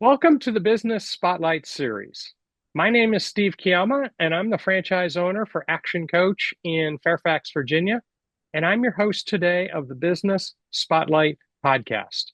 Welcome to the Business Spotlight Series. My name is Steve Chiama, and I'm the franchise owner for Action Coach in Fairfax, Virginia. And I'm your host today of the Business Spotlight podcast.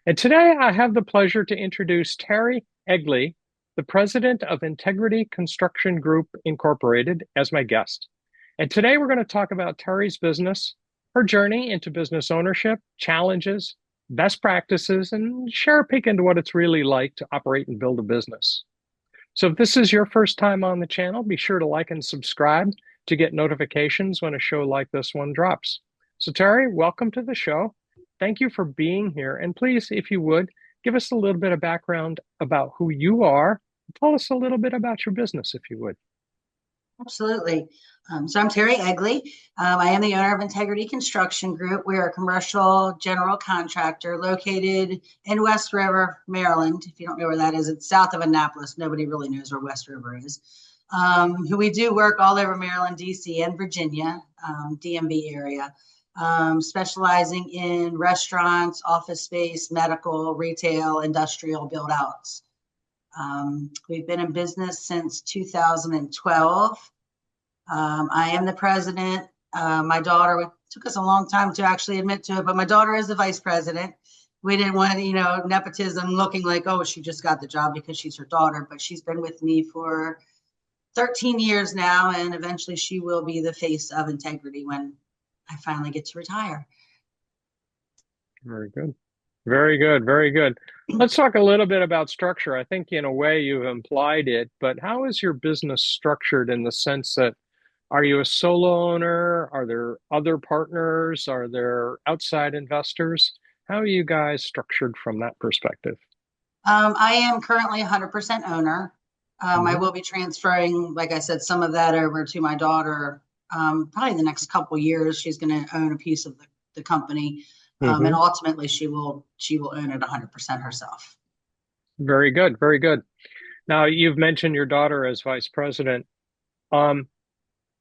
And today I have the pleasure to introduce Terry Egley, the president of Integrity Construction Group Incorporated, as my guest. And today we're going to talk about Terry's business, her journey into business ownership, challenges, best practices, and share a peek into what it's really like to operate and build a business. So if this is your first time on the channel, be sure to like and subscribe to get notifications when a show like this one drops. So Terry, welcome to the show. Thank you for being here. And please, if you would, give us a little bit of background about who you are. Tell us a little bit about your business, if you would. Absolutely. So I'm Terry Egley. I am the owner of Integrity Construction Group. We are a commercial general contractor located in West River, Maryland. If you don't know where that is, it's south of Annapolis. Nobody really knows where West River is. We do work all over Maryland, DC, and Virginia, DMV area, specializing in restaurants, office space, medical, retail, industrial build outs. We've been in business since 2012. I am the president. My daughter, it took us a long time to actually admit to it, but my daughter is the vice president. We didn't want, nepotism looking like, oh, she just got the job because she's her daughter, but she's been with me for 13 years now, and eventually she will be the face of Integrity when I finally get to retire. Very good. Very good. Very good. Let's talk a little bit about structure. I think in a way you've implied it, but how is your business structured in the sense that are you a solo owner? Are there other partners? Are there outside investors? How are you guys structured from that perspective? I am currently 100% owner. I Hmm. will be transferring, like I said, some of that over to my daughter. Probably the next couple years, she's going to own a piece of the company, and Hmm. ultimately she will own it 100% herself. Very good. Very good. Now, you've mentioned your daughter as vice president. Um,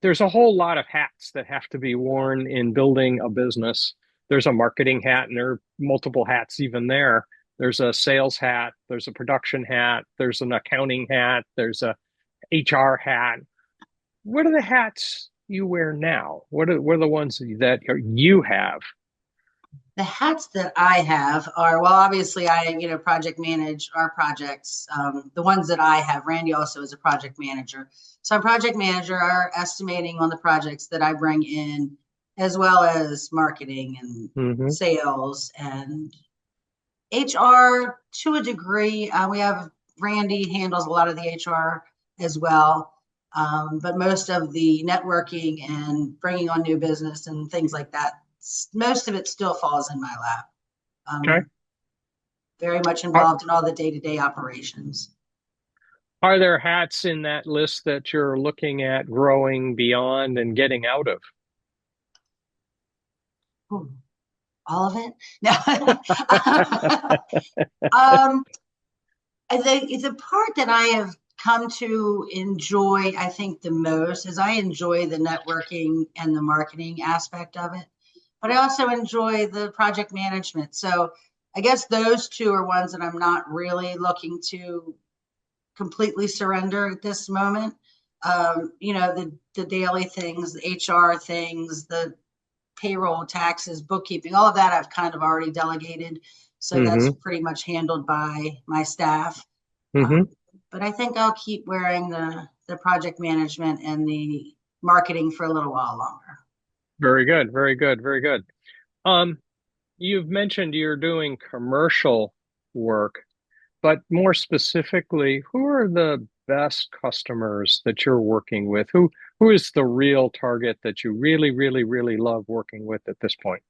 there's a whole lot of hats that have to be worn in building a business. There's a marketing hat, and there are multiple hats even there. There's a sales hat, there's a production hat, there's an accounting hat, there's a HR hat. What are the hats you wear now? What are the ones that you have? The hats that I have are, well, obviously I project manage our projects. The ones that I have, Randy also is a project manager. So I'm project manager, are estimating on the projects that I bring in, as well as marketing and Hmm. sales and HR to a degree. We have Randy handles a lot of the HR as well. But most of the networking and bringing on new business and things like that, most of it still falls in my lap. Okay. Very much Are, involved in all the day-to-day operations. are there hats in that list that you're looking at growing beyond and getting out of? Ooh, all of it? No. um, the part that I have come to enjoy, I think, the most is I enjoy the networking and the marketing aspect of it, but I also enjoy the project management. So I guess those two are ones that I'm not really looking to completely surrender at this moment. The daily things, the HR things, the payroll, taxes, bookkeeping, all of that I've kind of already delegated. So that's Hmm. pretty much handled by my staff. Hmm. Um, but I think I'll keep wearing the project management and the marketing for a little while longer. Very good. Very good. Very good. Um, you've mentioned you're doing commercial work, but more specifically, who are the best customers that you're working with? Who is the real target that you really, really, really love working with at this point?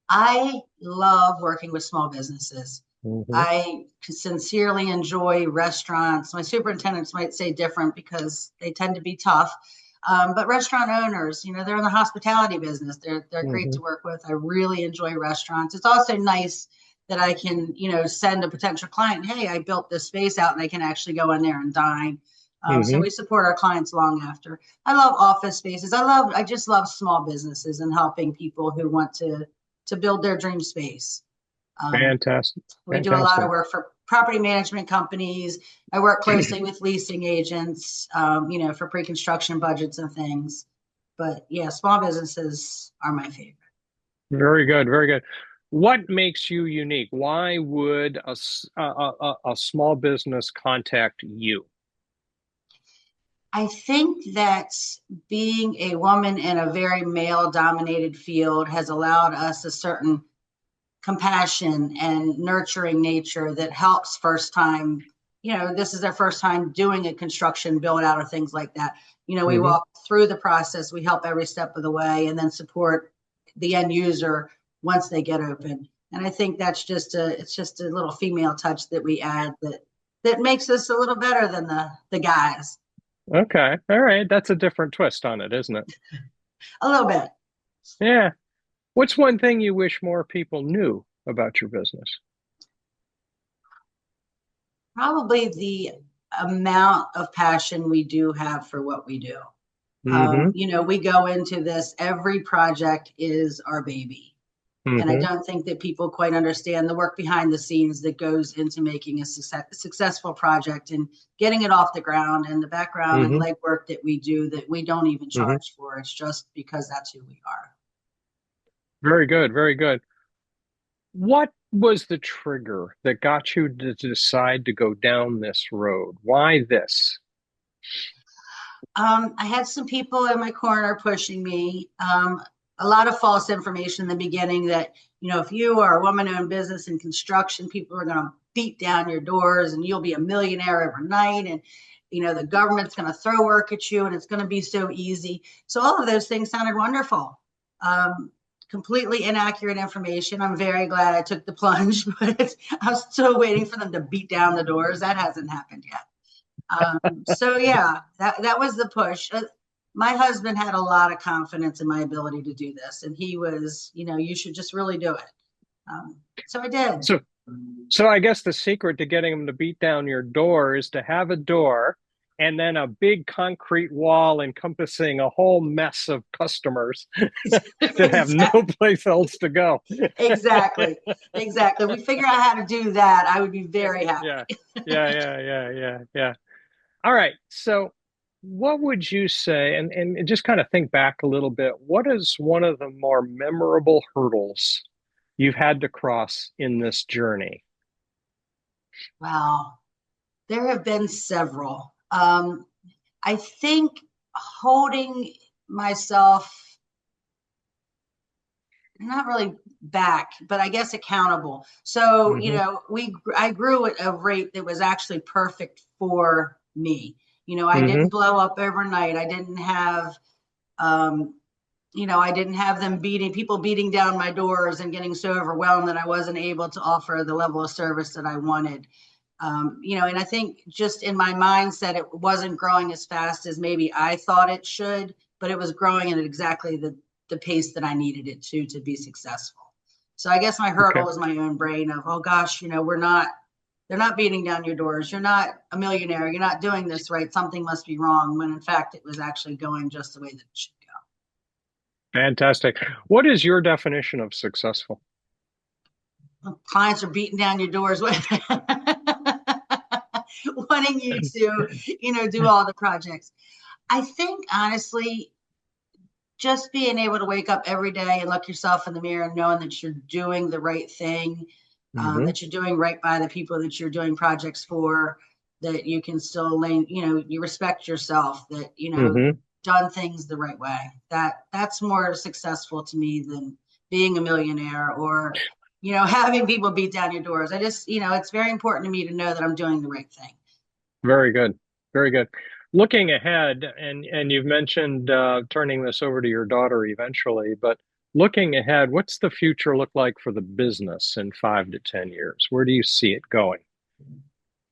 I love working with small businesses. Hmm. I sincerely enjoy restaurants. My superintendents might say different because they tend to be tough. But restaurant owners, they're in the hospitality business. They're great Hmm. to work with. I really enjoy restaurants. It's also nice that I can, send a potential client, hey, I built this space out and they can actually go in there and dine. So Hmm. we support our clients long after. I love office spaces. I just love small businesses and helping people who want to build their dream space. Um, Fantastic. we do a lot Fantastic. of work for property management companies. I work closely with leasing agents, for pre-construction budgets and things. But yeah, small businesses are my favorite. Very good, very good. What makes you unique? Why would a small business contact you? I think that being a woman in a very male dominated field has allowed us a certain compassion and nurturing nature that helps first time. This is their first time doing a construction build out or things like that. We Hmm. walk through the process, we help every step of the way, and then support the end user once they get open. And I think that's just a little female touch that we add that makes us a little better than the guys. Okay, all right. That's a different twist on it, isn't it? A little bit. Yeah. What's one thing you wish more people knew about your business? Probably the amount of passion we do have for what we do. Hmm. We go into this, every project is our baby. And I Hmm. don't think that people quite understand the work behind the scenes that goes into making a successful project and getting it off the ground, and the background and Hmm. legwork that we do that we don't even Hmm. charge for. It's just because that's who we are. Very good, very good. What was the trigger that got you to decide to go down this road? Why this? I had some people in my corner pushing me. A lot of false information in the beginning that, if you are a woman owned business in construction, people are going to beat down your doors and you'll be a millionaire overnight. And, the government's going to throw work at you and it's going to be so easy. So all of those things sounded wonderful. Completely inaccurate information. I'm very glad I took the plunge, but I'm still waiting for them to beat down the doors. That hasn't happened yet. So yeah, that was the push. My husband had a lot of confidence in my ability to do this, and he was, you should just really do it. So I did. So, so I guess the secret to getting them to beat down your door is to have a door and then a big concrete wall encompassing a whole mess of customers that have no place else to go. Exactly, exactly. We figure out how to do that. I would be very Yeah, happy. yeah. All right. So, what would you say, and just kind of think back a little bit, what is one of the more memorable hurdles you've had to cross in this journey? Wow, there have been several. I think holding myself not really back, but I guess accountable. So, Hmm. I grew at a rate that was actually perfect for me. I Hmm. didn't blow up overnight. Um, I didn't have them people beating down my doors and getting so overwhelmed that I wasn't able to offer the level of service that I wanted. And I think just in my mindset, it wasn't growing as fast as maybe I thought it should, but it was growing at exactly the pace that I needed it to be successful. So I guess my hurdle Okay. was my own brain of, oh gosh, they're not beating down your doors. You're not a millionaire. You're not doing this right. Something must be wrong. When in fact, it was actually going just the way that it should Fantastic. What is your definition of successful? go. Clients are beating down your doors wanting you to, do all the projects. I think honestly, just being able to wake up every day and look yourself in the mirror and knowing that you're doing the right thing, Hmm. that you're doing right by the people that you're doing projects for, that you can still lane, you respect yourself, that, Hmm. done things the right way. That's more successful to me than being a millionaire or, having people beat down your doors. I just, it's very important to me to know that I'm doing the right thing. Very good. Very good. Looking ahead, and you've mentioned turning this over to your daughter eventually, but looking ahead, what's the future look like for the business in 5 to 10 years? Where do you see it going?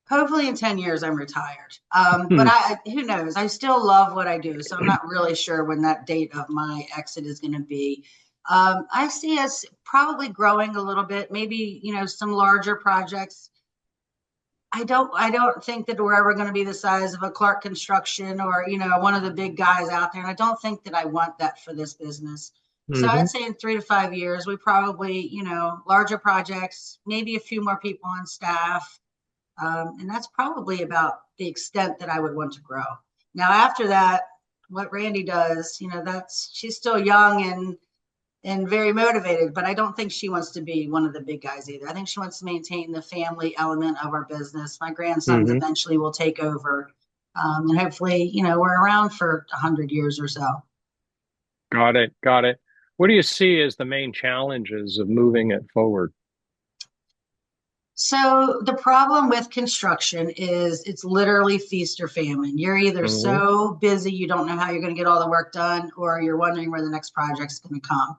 Hopefully in 10 years I'm retired. But Hmm. who knows? I still love what I do. So I'm not really sure when that date of my exit is going to be. I see us probably growing a little bit, maybe, some larger projects. I don't think that we're ever going to be the size of a Clark Construction or, one of the big guys out there. And I don't think that I want that for this business. So Hmm. I'd say in 3 to 5 years, we probably, larger projects, maybe a few more people on staff, And that's probably about the extent that I would want to grow. Now, after that, what Randy does, that's she's still young and very motivated, but I don't think she wants to be one of the big guys either. I think she wants to maintain the family element of our business. My grandsons Hmm. eventually will take over, and hopefully, we're around for 100 years or so. Got it. Got it. What do you see as the main challenges of moving it forward? So the problem with construction is it's literally feast or famine. You're either Hmm. so busy you don't know how you're going to get all the work done, or you're wondering where the next project's going to come.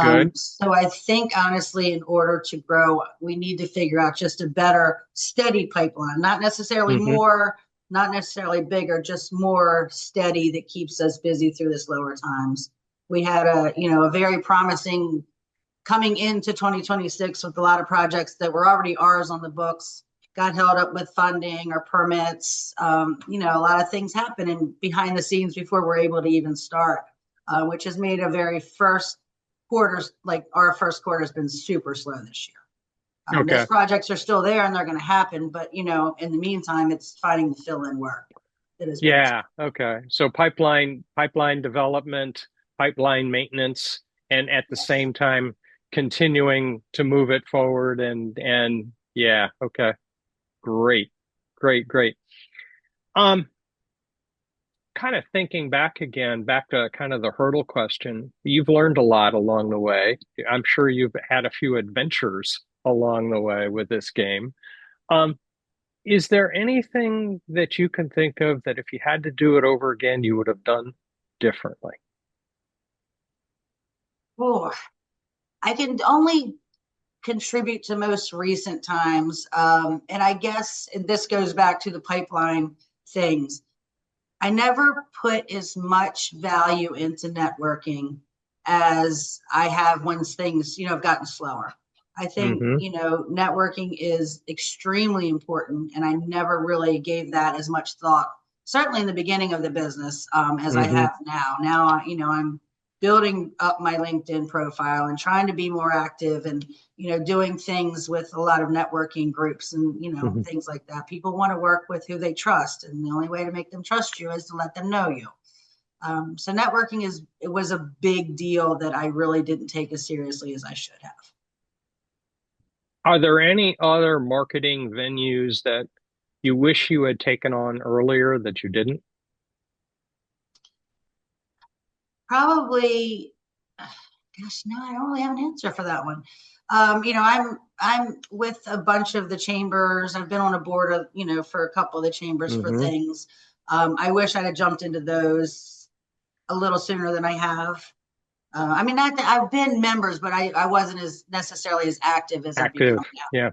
Good. So I think honestly, in order to grow, we need to figure out just a better, steady pipeline, not necessarily Hmm. more, not necessarily bigger, just more steady that keeps us busy through this lower times. We had a very promising coming into 2026 with a lot of projects that were already ours on the books, got held up with funding or permits. A lot of things happen in behind the scenes before we're able to even start, which has made a very first quarters, like our first quarter has been super slow this year. Those Okay. projects are still there and they're going to happen, but in the meantime, it's finding the fill-in work that has been. Yeah. Okay. So pipeline development, pipeline maintenance, and at the Yes. same time continuing to move it forward and yeah. Okay. Great. Great. Great. Um, Kind of thinking back again, back to kind of the hurdle question. You've learned a lot along the way. I'm sure you've had a few adventures along the way with this game. Um, is there anything that you can think of that if you had to do it over again, you would have done differently? Oh, I can only contribute to most recent times. And I guess and this goes back to the pipeline things. I never put as much value into networking as I have when things, have gotten slower. I think, Hmm. networking is extremely important, and I never really gave that as much thought, certainly in the beginning of the business, as I Hmm. have now. Now, I'm building up my LinkedIn profile and trying to be more active and, doing things with a lot of networking groups and, Hmm. things like that. People want to work with who they trust. And the only way to make them trust you is to let them know you. So networking it was a big deal that I really didn't take as seriously as I should have. Are there any other marketing venues that you wish you had taken on earlier that you didn't? Probably, gosh, no, I don't really have an answer for that one. I'm with a bunch of the chambers. I've been on a board of, for a couple of the chambers for Hmm. things. I wish I'd have jumped into those a little sooner than I have. I mean, I've been members, but I wasn't as necessarily as active as I've Active. become now. Yeah.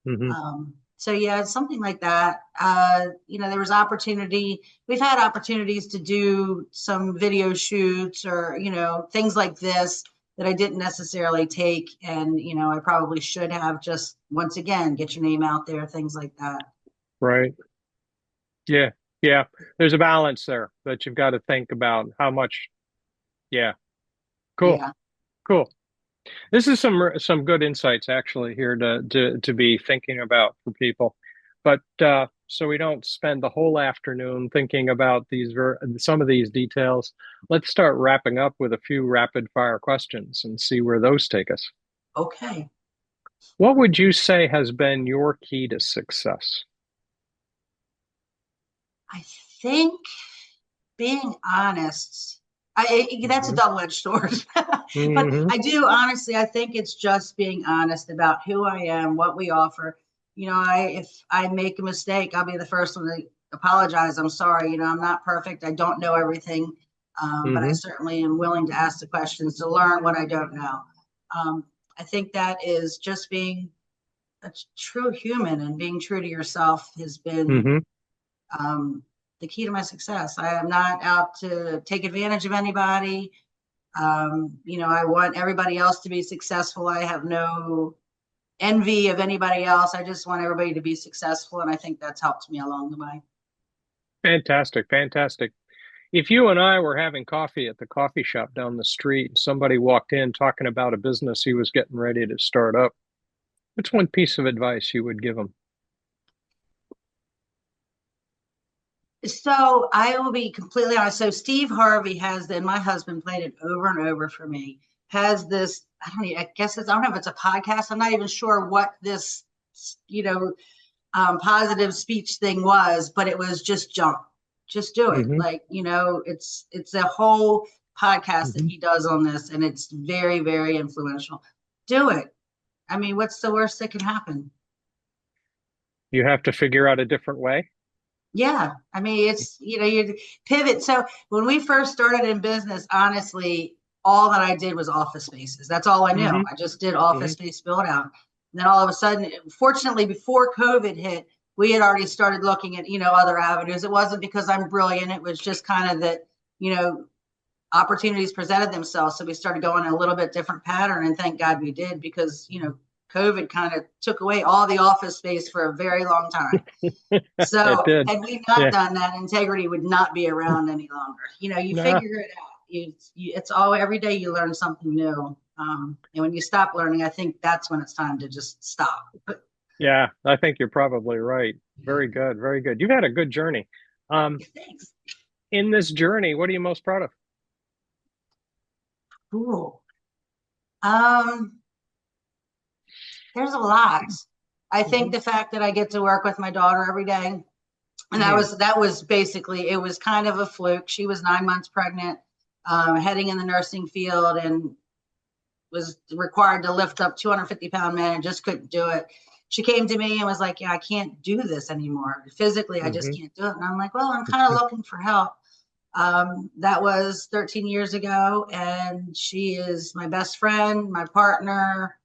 Hmm. So yeah, something like that. There was opportunity. We've had opportunities to do some video shoots or, things like this that I didn't necessarily take. And, I probably should have just once again, get your name out there, things like that. Right. Yeah. Yeah. There's a balance there that you've got to think about how much. Yeah. Cool. Yeah. Cool. This is some good insights actually here to be thinking about for people. But so we don't spend the whole afternoon thinking about some of these details, let's start wrapping up with a few rapid fire questions and see where those take us. Okay. What would you say has been your key to success? I think being honest, that's a Hmm. double-edged sword. But Hmm. I do honestly, I think it's just being honest about who I am, what we offer. If I make a mistake, I'll be the first one to apologize. I'm sorry. I'm not perfect. I don't know everything, but I Hmm. certainly am willing to ask the questions to learn what I don't know. Um, I think that is just being a true human and being true to yourself has been Hmm. um, the key to my success. I am not out to take advantage of anybody. I want everybody else to be successful. I have no envy of anybody else. I just want everybody to be successful. And I think that's helped me along the way. Fantastic, fantastic. If you and I were having coffee at the coffee shop down the street, and somebody walked in talking about a business he was getting ready to start up, what's one piece of advice you would give him? So I will be completely honest. So Steve Harvey has, and my husband played it over and over for me, has this, I guess I don't know if it's a podcast. I'm not even sure what this, you know, positive speech thing was, but it was just jump, just do it. Hmm. Like, it's a whole podcast that Hmm. he does on this, and it's very, very influential. Do it. I mean, what's the worst that can happen? You have to figure out a different way. Yeah. I mean, you pivot. So when we first started in business, honestly, all that I did was office spaces. That's all I knew. Hmm. I just did Hmm. office space build out. And then all of a sudden, fortunately, before COVID hit, we had already started looking at, other avenues. It wasn't because I'm brilliant. It was just kind of that, you know, opportunities presented themselves. So we started going a little bit different pattern. And thank God we did because, COVID kind of took away all the office space for a very long time. It So did. had we not Yeah. done that, integrity would not be around any longer. You No. figure it out. It's all every day you learn something new. And when you stop learning, I think that's when it's time to just stop. But Yeah, I think you're probably right. Very good. Very good. You've had a good journey. Um, thanks. in this journey, what are you most proud of? Cool. Um, there's a lot. I think Hmm. the fact that I get to work with my daughter every day, and that Mm. was basically it was kind of a fluke. She was 9 months pregnant, heading in the nursing field, and was required to lift up 250-pound men and just couldn't do it. She came to me and was like, "Yeah, I can't do this anymore. Physically, I just Hmm. can't do it." And I'm like, "Well, I'm kind of looking for help." That was 13 years ago, and she is my best friend, my partner,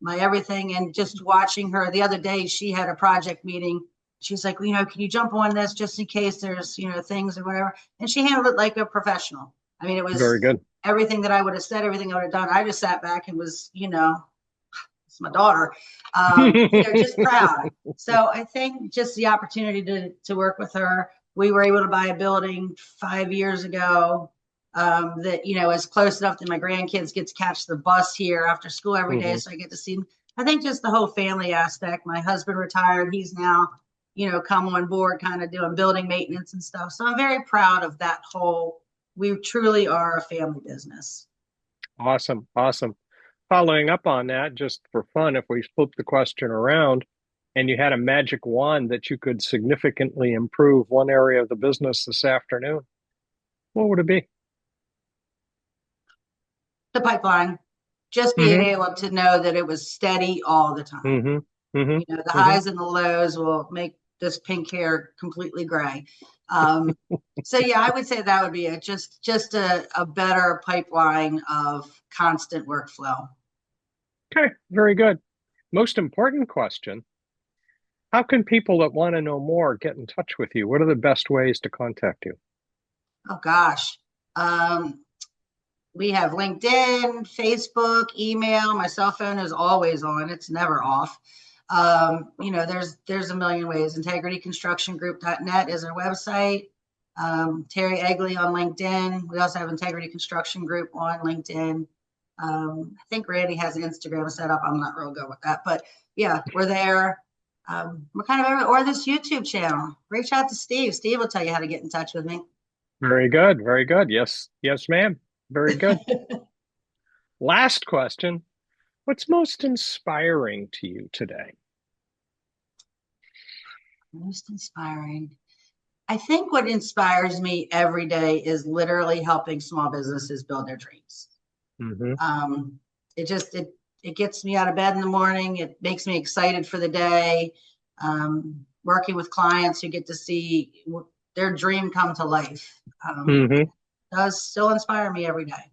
my everything. And just watching her the other day, she had a project meeting. She's like, "Can you jump on this just in case there's, things or whatever?" And she handled it like a professional. I mean, it Very was good. everything that I would have said, everything I would have done. I just sat back and was, it's my daughter, just proud. So I think just the opportunity to work with her. We were able to buy a building 5 years ago that is close enough that my grandkids get to catch the bus here after school every day, Hmm. so I get to see them. I think just the whole family aspect. My husband retired; he's now come on board, kind of doing building maintenance and stuff. So I'm very proud of that whole. We truly are a family business. Awesome. Awesome. Following up on that, just for fun, if we flip the question around and you had a magic wand that you could significantly improve one area of the business this afternoon, what would it be? The pipeline, just being Hmm. able to know that it was steady all the time. Hmm. Hmm. The Hmm. highs and the lows will make this pink hair completely gray. Um, so yeah, I would say that would be it. Just a better pipeline of constant workflow. Okay, very good. Most important question, how can people that want to know more get in touch with you? What are the best ways to contact you? Oh gosh. Um, we have LinkedIn, Facebook, email. My cell phone is always on. It's never off. There's a million ways. IntegrityConstructionGroup.net is our website. Terry Egley on LinkedIn. We also have Integrity Construction Group on LinkedIn. I think Randy has an Instagram set up. I'm not real good with that, but yeah, we're there. We're kind of or this YouTube channel. Reach out to Steve. Steve will tell you how to get in touch with me. Very good. Very good. Yes. Yes, ma'am. Very good. Last question. What's most inspiring to you today? Most inspiring. I think what inspires me every day is literally helping small businesses build their dreams. Hmm. Um, it gets me out of bed in the morning. It makes me excited for the day. Working with clients who get to see their dream come to life Hmm. does still inspire me every day.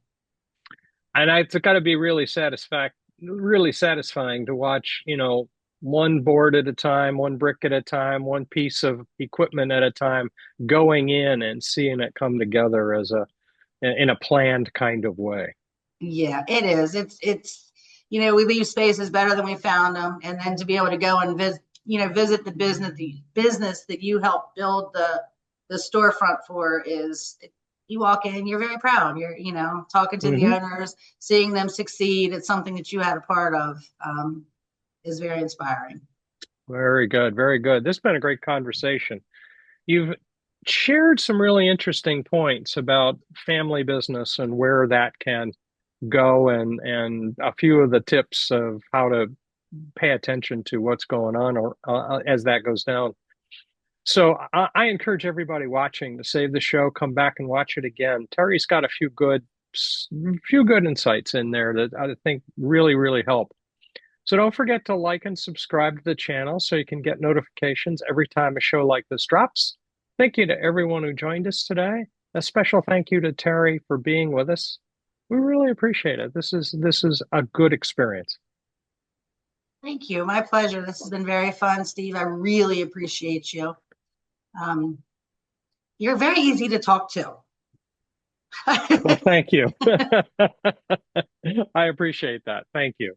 And it's got to be really satisfying to watch, one board at a time, one brick at a time, one piece of equipment at a time, going in and seeing it come together in a planned kind of way. Yeah, it is. We leave spaces better than we found them, and then to be able to go and visit the business that you helped build the storefront for is you walk in, you're very proud. You're talking to the Hmm. owners, seeing them succeed. It's something that you had a part of. Is very inspiring. Very good, very good. This has been a great conversation. You've shared some really interesting points about family business and where that can go, and a few of the tips of how to pay attention to what's going on or as that goes down. So I encourage everybody watching to save the show, come back and watch it again. Terry's got a few good insights in there that I think really help. So don't forget to like and subscribe to the channel so you can get notifications every time a show like this drops. Thank you to everyone who joined us today. A special thank you to Terry for being with us. We really appreciate it. This is a good experience. Thank you. My pleasure. This has been very fun, Steve. I really appreciate you. Um, you're very easy to talk to. Well, thank you. I appreciate that. Thank you.